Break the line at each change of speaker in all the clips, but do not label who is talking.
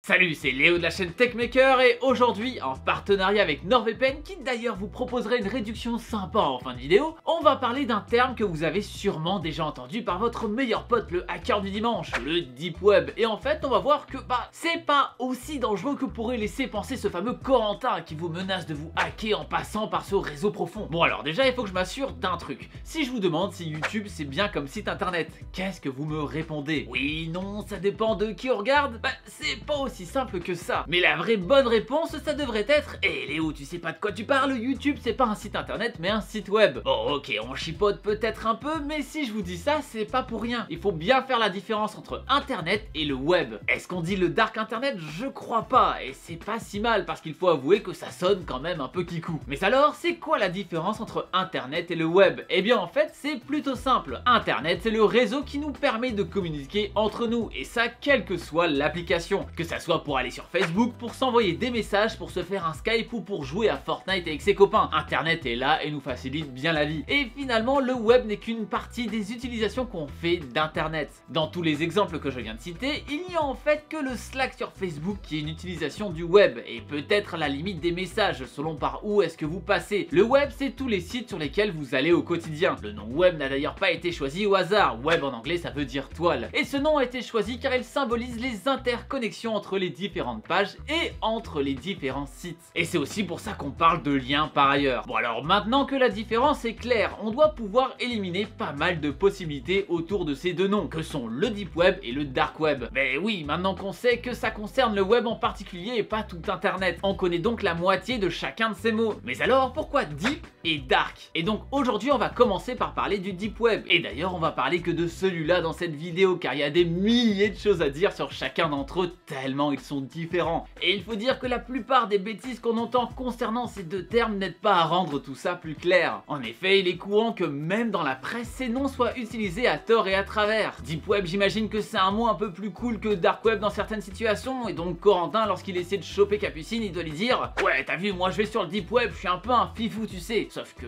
Salut, c'est Léo de la chaîne TechMaker et aujourd'hui, en partenariat avec NordVPN, qui d'ailleurs vous proposerait une réduction sympa en fin de vidéo, on va parler d'un terme que vous avez sûrement déjà entendu par votre meilleur pote, le hacker du dimanche, le Deep Web. Et en fait, on va voir que c'est pas aussi dangereux que pourrait laisser penser ce fameux Corentin qui vous menace de vous hacker en passant par ce réseau profond. Bon alors déjà, il faut que je m'assure d'un truc. Si je vous demande si YouTube c'est bien comme site internet, qu'est-ce que vous me répondez? Oui, non, ça dépend de qui on regarde. C'est pas aussi simple que ça. Mais la vraie bonne réponse, ça devrait être: hé Léo, tu sais pas de quoi tu parles, YouTube c'est pas un site internet mais un site web. Bon ok, on chipote peut-être un peu, mais si je vous dis ça, c'est pas pour rien. Il faut bien faire la différence entre internet et le web. Est-ce qu'on dit le dark internet? Je crois pas, et c'est pas si mal parce qu'il faut avouer que ça sonne quand même un peu kikou. Mais alors, c'est quoi la différence entre internet et le web? Eh bien en fait, c'est plutôt simple. Internet, c'est le réseau qui nous permet de communiquer entre nous, et ça quelle que soit l'application. Que ça soit pour aller sur Facebook, pour s'envoyer des messages, pour se faire un Skype ou pour jouer à Fortnite avec ses copains. Internet est là et nous facilite bien la vie. Et finalement, le web n'est qu'une partie des utilisations qu'on fait d'internet. Dans tous les exemples que je viens de citer, il n'y a en fait que le Slack sur Facebook qui est une utilisation du web, et peut-être la limite des messages selon par où est-ce que vous passez. Le web, c'est tous les sites sur lesquels vous allez au quotidien. Le nom web n'a d'ailleurs pas été choisi au hasard. Web en anglais ça veut dire toile. Et ce nom a été choisi car il symbolise les interconnexions entre les différentes pages et entre les différents sites. Et c'est aussi pour ça qu'on parle de liens par ailleurs. Bon alors maintenant que la différence est claire, on doit pouvoir éliminer pas mal de possibilités autour de ces deux noms, que sont le Deep Web et le Dark Web. Mais oui, maintenant qu'on sait que ça concerne le web en particulier et pas tout internet, on connaît donc la moitié de chacun de ces mots. Mais alors pourquoi Deep et Dark? Et donc aujourd'hui on va commencer par parler du Deep Web. Et d'ailleurs on va parler que de celui-là dans cette vidéo, car il y a des milliers de choses à dire sur chacun d'entre eux tellement ils sont différents. Et il faut dire que la plupart des bêtises qu'on entend concernant ces deux termes n'aident pas à rendre tout ça plus clair. En effet, il est courant que même dans la presse, ces noms soient utilisés à tort et à travers. Deep Web, j'imagine que c'est un mot un peu plus cool que Dark Web dans certaines situations, et donc Corentin, lorsqu'il essaie de choper Capucine, il doit lui dire: ouais, t'as vu, moi je vais sur le Deep Web, je suis un peu un fifou, tu sais. Sauf que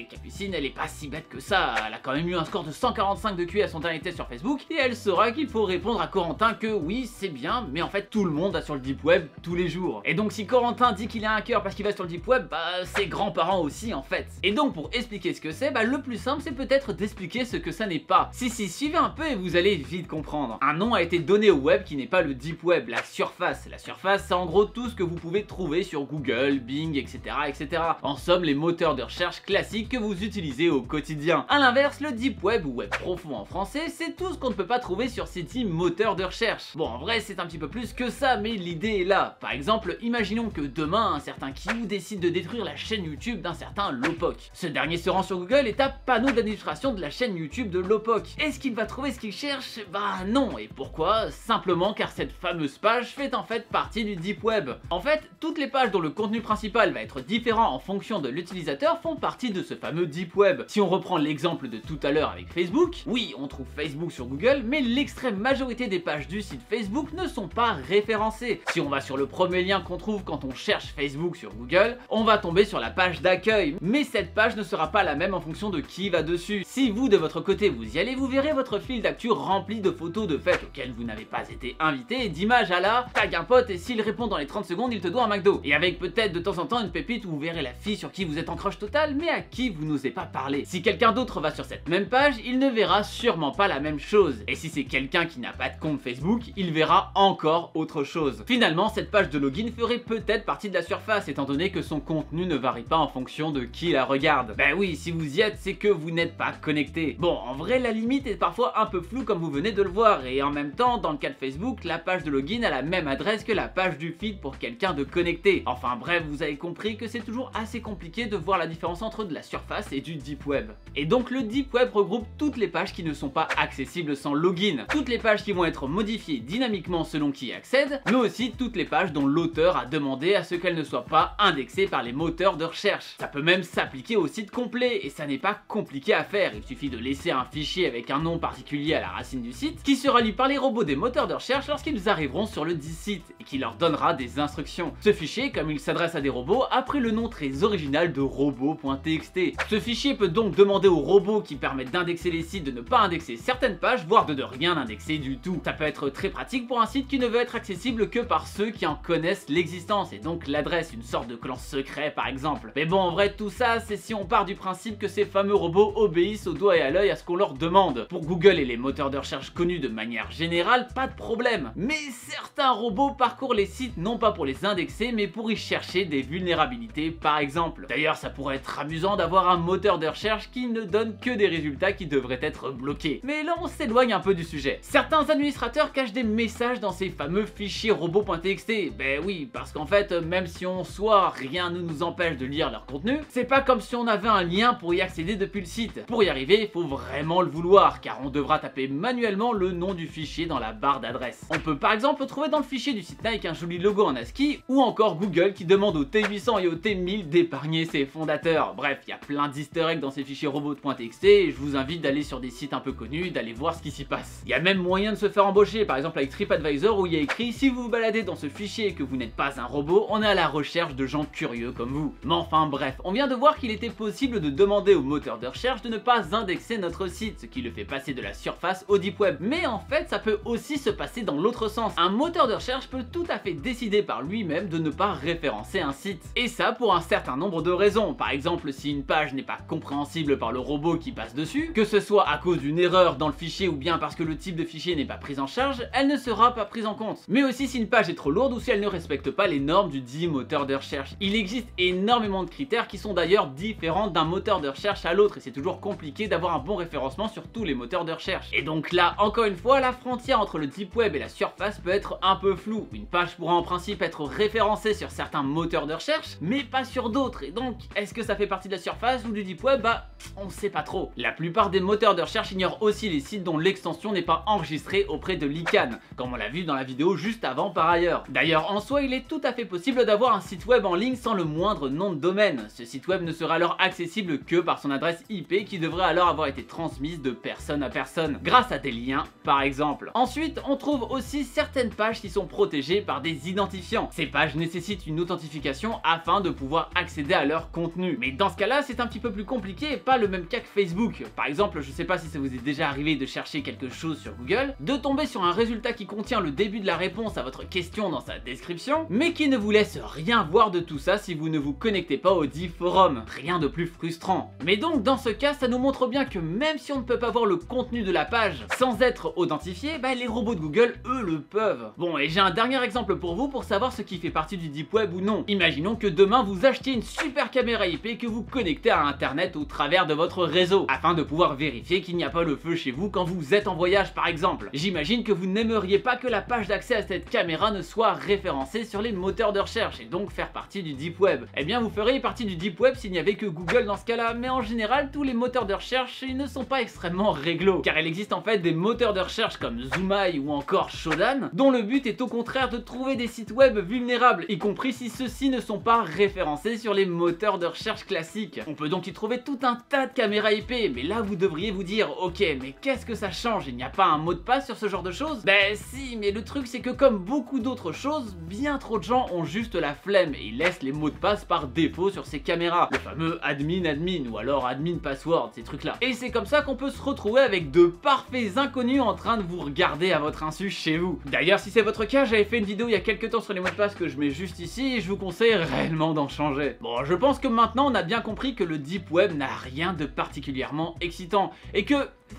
Capucine, elle est pas si bête que ça, elle a quand même eu un score de 145 de QI à son dernier test sur Facebook, et elle saura qu'il faut répondre à Corentin que oui, c'est bien, mais en fait tout le monde va sur le Deep Web tous les jours. Et donc si Corentin dit qu'il est un hacker parce qu'il va sur le Deep Web, ses grands-parents aussi en fait. Et donc pour expliquer ce que c'est, le plus simple c'est peut-être d'expliquer ce que ça n'est pas. Si, suivez un peu et vous allez vite comprendre. Un nom a été donné au web qui n'est pas le Deep Web, la surface. La surface, c'est en gros tout ce que vous pouvez trouver sur Google, Bing, etc. etc. En somme, les moteurs de recherche classiques que vous utilisez au quotidien. A l'inverse, le Deep Web ou web profond en français, c'est tout ce qu'on ne peut pas trouver sur ces dits moteurs de recherche. Bon, en vrai, c'est un petit peu plus que ça, mais l'idée est là. Par exemple, imaginons que demain, un certain Kiou décide de détruire la chaîne YouTube d'un certain Lowpoke. Ce dernier se rend sur Google et tape panneau d'administration de la chaîne YouTube de Lowpoke. Est-ce qu'il va trouver ce qu'il cherche? Non. Et pourquoi? Simplement car cette fameuse page fait en fait partie du Deep Web. En fait, toutes les pages dont le contenu principal va être différent en fonction de l'utilisateur font partie de ce fameux Deep Web. Si on reprend l'exemple de tout à l'heure avec Facebook, oui, on trouve Facebook sur Google, mais l'extrême majorité des pages du site Facebook ne sont pas référencées. Si on va sur le premier lien qu'on trouve quand on cherche Facebook sur Google, on va tomber sur la page d'accueil. Mais cette page ne sera pas la même en fonction de qui va dessus. Si vous, de votre côté, vous y allez, vous verrez votre fil d'actu rempli de photos de fêtes auxquelles vous n'avez pas été invité et d'images à la tag un pote et s'il répond dans les 30 secondes, il te doit un McDo. Et avec peut-être de temps en temps une pépite où vous verrez la fille sur qui vous êtes en crush total mais à qui vous n'osez pas parler. Si quelqu'un d'autre va sur cette même page, il ne verra sûrement pas la même chose. Et si c'est quelqu'un qui n'a pas de compte Facebook, il verra encore autre chose. Finalement, cette page de login ferait peut-être partie de la surface étant donné que son contenu ne varie pas en fonction de qui la regarde. Oui, si vous y êtes, c'est que vous n'êtes pas connecté. Bon, en vrai, la limite est parfois un peu floue comme vous venez de le voir, et en même temps, dans le cas de Facebook, la page de login a la même adresse que la page du feed pour quelqu'un de connecté. Enfin bref, vous avez compris que c'est toujours assez compliqué de voir la différence entre de la surface et du Deep Web. Et donc le Deep Web regroupe toutes les pages qui ne sont pas accessibles sans login, toutes les pages qui vont être modifiées dynamiquement selon qui y accède, mais aussi toutes les pages dont l'auteur a demandé à ce qu'elles ne soient pas indexées par les moteurs de recherche. Ça peut même s'appliquer au site complet, et ça n'est pas compliqué à faire, il suffit de laisser un fichier avec un nom particulier à la racine du site, qui sera lu par les robots des moteurs de recherche lorsqu'ils arriveront sur le dit site, et qui leur donnera des instructions. Ce fichier, comme il s'adresse à des robots, a pris le nom très original de robot.txt. Ce fichier peut donc demander aux robots qui permettent d'indexer les sites de ne pas indexer certaines pages, voire de ne rien indexer du tout. Ça peut être très pratique pour un site qui ne veut être accessible accessible que par ceux qui en connaissent l'existence, et donc l'adresse, une sorte de clan secret par exemple. Mais bon, en vrai, tout ça, c'est si on part du principe que ces fameux robots obéissent au doigt et à l'œil à ce qu'on leur demande. Pour Google et les moteurs de recherche connus de manière générale, pas de problème. Mais certains robots parcourent les sites non pas pour les indexer, mais pour y chercher des vulnérabilités par exemple. D'ailleurs, ça pourrait être amusant d'avoir un moteur de recherche qui ne donne que des résultats qui devraient être bloqués. Mais là, on s'éloigne un peu du sujet. Certains administrateurs cachent des messages dans ces fameux fichiers robots.txt. Ben oui, parce qu'en fait, même si on soit, rien ne nous empêche de lire leur contenu, c'est pas comme si on avait un lien pour y accéder depuis le site. Pour y arriver, il faut vraiment le vouloir, car on devra taper manuellement le nom du fichier dans la barre d'adresse. On peut par exemple trouver dans le fichier du site Nike un joli logo en ASCII, ou encore Google qui demande au T800 et au T1000 d'épargner ses fondateurs. Bref, il y a plein d'easter eggs dans ces fichiers robots.txt et je vous invite d'aller sur des sites un peu connus, d'aller voir ce qui s'y passe. Il y a même moyen de se faire embaucher, par exemple avec TripAdvisor où il y a écrit: si vous vous baladez dans ce fichier et que vous n'êtes pas un robot, on est à la recherche de gens curieux comme vous. Mais enfin bref, on vient de voir qu'il était possible de demander au moteur de recherche de ne pas indexer notre site, ce qui le fait passer de la surface au deep web. Mais en fait, ça peut aussi se passer dans l'autre sens. Un moteur de recherche peut tout à fait décider par lui-même de ne pas référencer un site. Et ça pour un certain nombre de raisons. Par exemple, si une page n'est pas compréhensible par le robot qui passe dessus, que ce soit à cause d'une erreur dans le fichier ou bien parce que le type de fichier n'est pas pris en charge, elle ne sera pas prise en compte. Mais aussi si une page est trop lourde ou si elle ne respecte pas les normes du dit moteur de recherche. Il existe énormément de critères qui sont d'ailleurs différents d'un moteur de recherche à l'autre et c'est toujours compliqué d'avoir un bon référencement sur tous les moteurs de recherche. Et donc là, encore une fois, la frontière entre le deep web et la surface peut être un peu floue. Une page pourra en principe être référencée sur certains moteurs de recherche, mais pas sur d'autres. Et donc, est-ce que ça fait partie de la surface ou du deep web? Bah, on sait pas trop. La plupart des moteurs de recherche ignorent aussi les sites dont l'extension n'est pas enregistrée auprès de l'ICANN, comme on l'a vu dans la vidéo juste avant par ailleurs. D'ailleurs, en soi, il est tout à fait possible d'avoir un site web en ligne sans le moindre nom de domaine. Ce site web ne sera alors accessible que par son adresse IP qui devrait alors avoir été transmise de personne à personne, grâce à des liens par exemple. Ensuite, on trouve aussi certaines pages qui sont protégées par des identifiants. Ces pages nécessitent une authentification afin de pouvoir accéder à leur contenu. Mais dans ce cas-là, c'est un petit peu plus compliqué et pas le même cas que Facebook. Par exemple, je sais pas si ça vous est déjà arrivé de chercher quelque chose sur Google, de tomber sur un résultat qui contient le début de la réponse à votre question dans sa description, mais qui ne vous laisse rien voir de tout ça si vous ne vous connectez pas au dit forum. Rien de plus frustrant. Mais donc, dans ce cas, ça nous montre bien que même si on ne peut pas voir le contenu de la page sans être authentifié, bah les robots de Google, eux, le peuvent. Bon, et j'ai un dernier exemple pour vous pour savoir ce qui fait partie du deep web ou non. Imaginons que demain vous achetiez une super caméra IP que vous connectez à internet au travers de votre réseau, afin de pouvoir vérifier qu'il n'y a pas le feu chez vous quand vous êtes en voyage par exemple. J'imagine que vous n'aimeriez pas que la page d'accès à cette caméra ne soit référencée sur les moteurs de recherche et donc faire partie du deep web. Eh bien vous feriez partie du deep web s'il n'y avait que Google dans ce cas-là, mais en général tous les moteurs de recherche ils ne sont pas extrêmement réglo, car il existe en fait des moteurs de recherche comme Zoomai ou encore Shodan, dont le but est au contraire de trouver des sites web vulnérables, y compris si ceux-ci ne sont pas référencés sur les moteurs de recherche classiques. On peut donc y trouver tout un tas de caméras IP, mais là vous devriez vous dire, ok, mais qu'est-ce que ça change? Il n'y a pas un mot de passe sur ce genre de choses? Ben si, mais le truc c'est que comme beaucoup d'autres choses, bien trop de gens ont juste la flemme et ils laissent les mots de passe par défaut sur ces caméras. Le fameux admin ou alors admin password, ces trucs là. Et c'est comme ça qu'on peut se retrouver avec de parfaits inconnus en train de vous regarder à votre insu chez vous. D'ailleurs, si c'est votre cas, j'avais fait une vidéo il y a quelques temps sur les mots de passe que je mets juste ici et je vous conseille réellement d'en changer. Bon, je pense que maintenant on a bien compris que le deep web n'a rien de particulièrement excitant et que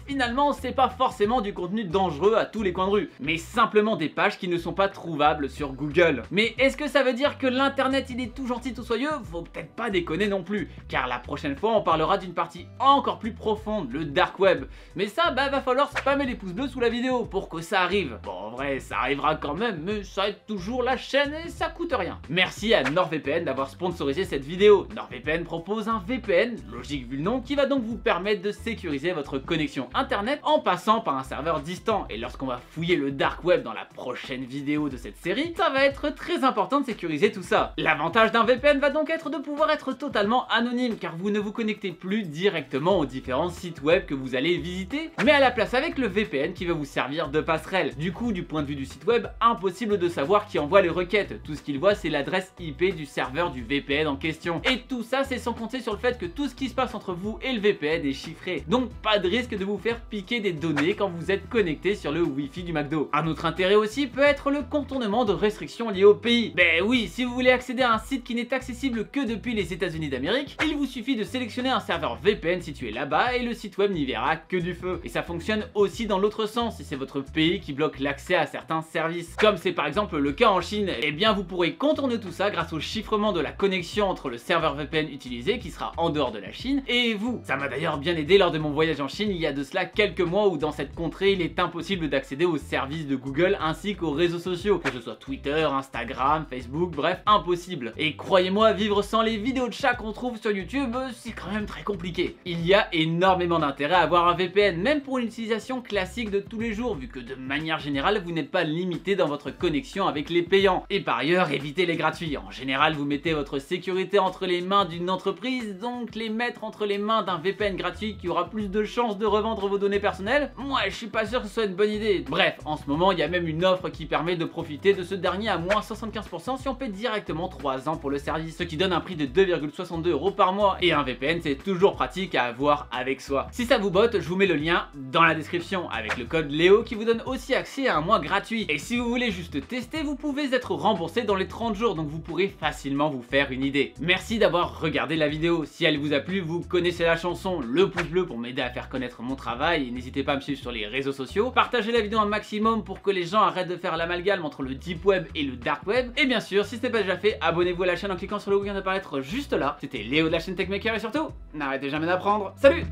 finalement c'est pas forcément du contenu dangereux à tous les coins de rue, mais simplement des pages qui ne sont pas trouvables sur Google. Mais est-ce que ça veut dire que l'internet il est tout gentil tout soyeux? Faut peut-être pas déconner non plus, car la prochaine fois on parlera d'une partie encore plus profonde, le dark web. Mais ça bah va falloir spammer les pouces bleus sous la vidéo pour que ça arrive. Bon en vrai ça arrivera quand même, mais ça aide toujours la chaîne et ça coûte rien. Merci à NordVPN d'avoir sponsorisé cette vidéo. NordVPN propose un VPN, logique vu le nom, qui va donc vous permettre de sécuriser votre connexion internet en passant par un serveur distant. Et lorsqu'on va fouiller le dark web dans la prochaine vidéo de cette série, ça va être très important de sécuriser tout ça. L'avantage d'un VPN va donc être de pouvoir être totalement anonyme, car vous ne vous connectez plus directement aux différents sites web que vous allez visiter, mais à la place avec le VPN qui va vous servir de passerelle. Du coup, du point de vue du site web, impossible de savoir qui envoie les requêtes. Tout ce qu'il voit, c'est l'adresse IP du serveur du VPN en question. Et tout ça, c'est sans compter sur le fait que tout ce qui se passe entre vous et le VPN est chiffré. Donc pas de risque de vous vous faire piquer des données quand vous êtes connecté sur le Wi-Fi du McDo. Un autre intérêt aussi peut être le contournement de restrictions liées au pays. Ben oui, si vous voulez accéder à un site qui n'est accessible que depuis les États-Unis d'Amérique, il vous suffit de sélectionner un serveur VPN situé là-bas et le site web n'y verra que du feu. Et ça fonctionne aussi dans l'autre sens si c'est votre pays qui bloque l'accès à certains services. Comme c'est par exemple le cas en Chine, eh bien vous pourrez contourner tout ça grâce au chiffrement de la connexion entre le serveur VPN utilisé qui sera en dehors de la Chine et vous. Ça m'a d'ailleurs bien aidé lors de mon voyage en Chine il y a de cela quelques mois où dans cette contrée il est impossible d'accéder aux services de Google ainsi qu'aux réseaux sociaux, que ce soit Twitter, Instagram, Facebook, bref, impossible. Et croyez-moi, vivre sans les vidéos de chat qu'on trouve sur YouTube, c'est quand même très compliqué. Il y a énormément d'intérêt à avoir un VPN, même pour une utilisation classique de tous les jours, vu que de manière générale, vous n'êtes pas limité dans votre connexion avec les payants. Et par ailleurs, évitez les gratuits. En général, vous mettez votre sécurité entre les mains d'une entreprise, donc les mettre entre les mains d'un VPN gratuit qui aura plus de chances de revendre vos données personnelles, moi je suis pas sûr que ce soit une bonne idée. Bref, en ce moment, il y a même une offre qui permet de profiter de ce dernier à moins 75% si on paie directement 3 ans pour le service, ce qui donne un prix de 2,62 € par mois. Et un VPN, c'est toujours pratique à avoir avec soi. Si ça vous botte, je vous mets le lien dans la description avec le code Léo qui vous donne aussi accès à un mois gratuit. Et si vous voulez juste tester, vous pouvez être remboursé dans les 30 jours, donc vous pourrez facilement vous faire une idée. Merci d'avoir regardé la vidéo. Si elle vous a plu, vous connaissez la chanson, le pouce bleu pour m'aider à faire connaître mon travail, et n'hésitez pas à me suivre sur les réseaux sociaux. Partagez la vidéo un maximum pour que les gens arrêtent de faire l'amalgame entre le deep web et le dark web. Et bien sûr, si ce n'est pas déjà fait, abonnez-vous à la chaîne en cliquant sur le logo qui vient d'apparaître juste là. C'était Léo de la chaîne Techmaker et surtout, n'arrêtez jamais d'apprendre. Salut!